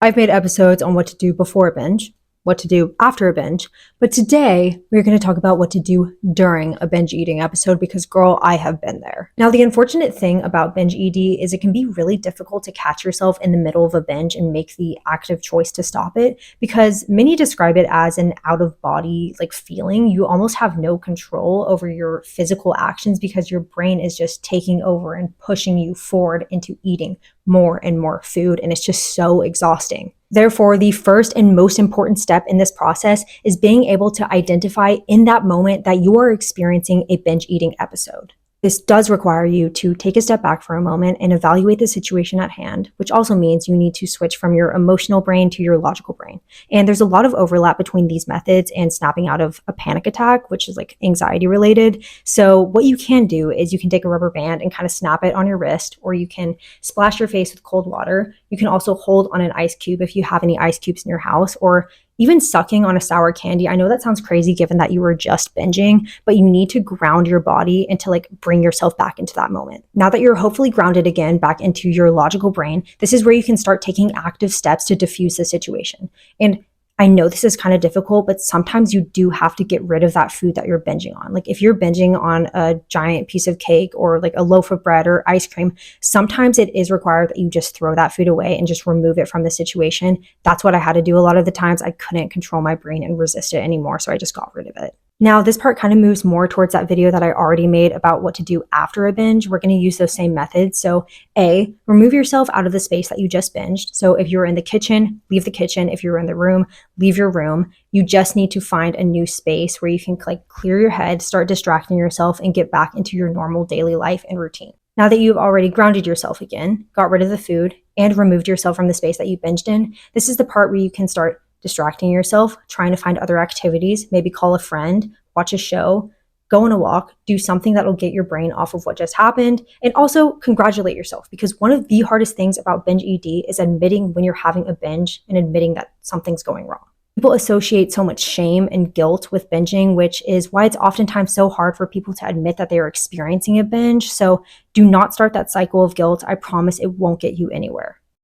I've made episodes on what to do before a binge, what to do after a binge, but today we're going to talk about what to do during a binge eating episode because, girl, I have been there. Now, the unfortunate thing about binge ED is it can be really difficult to catch yourself in the middle of a binge and make the active choice to stop it because many describe it as an out of body feeling. You almost have no control over your physical actions because your brain is just taking over and pushing you forward into eating more and more food, and it's just so exhausting. Therefore, the first and most important step in this process is being able to identify in that moment that you are experiencing a binge eating episode. This does require you to take a step back for a moment and evaluate the situation at hand, which also means you need to switch from your emotional brain to your logical brain. And there's a lot of overlap between these methods and snapping out of a panic attack, which is anxiety related. So what you can do is you can take a rubber band and kind of snap it on your wrist, or you can splash your face with cold water. You can also hold on an ice cube if you have any ice cubes in your house, or even sucking on a sour candy. I know that sounds crazy given that you were just binging, but you need to ground your body and to bring yourself back into that moment. Now that you're hopefully grounded again back into your logical brain, this is where you can start taking active steps to diffuse the situation. And I know this is kind of difficult, but sometimes you do have to get rid of that food that you're binging on. If you're binging on a giant piece of cake or a loaf of bread or ice cream, sometimes it is required that you just throw that food away and just remove it from the situation. That's what I had to do a lot of the times. I couldn't control my brain and resist it anymore, so I just got rid of it. Now, this part kind of moves more towards that video that I already made about what to do after a binge. We're going to use those same methods. So A, remove yourself out of the space that you just binged. So if you're in the kitchen, leave the kitchen. If you're in the room, leave your room. You just need to find a new space where you can clear your head, start distracting yourself, and get back into your normal daily life and routine. Now that you've already grounded yourself again, got rid of the food, and removed yourself from the space that you binged in, this is the part where you can start distracting yourself, trying to find other activities, maybe call a friend, watch a show, go on a walk, do something that'll get your brain off of what just happened, and also congratulate yourself, because one of the hardest things about binge ED is admitting when you're having a binge and admitting that something's going wrong. People associate so much shame and guilt with binging, which is why it's oftentimes so hard for people to admit that they are experiencing a binge. So do not start that cycle of guilt. I promise it won't get you anywhere.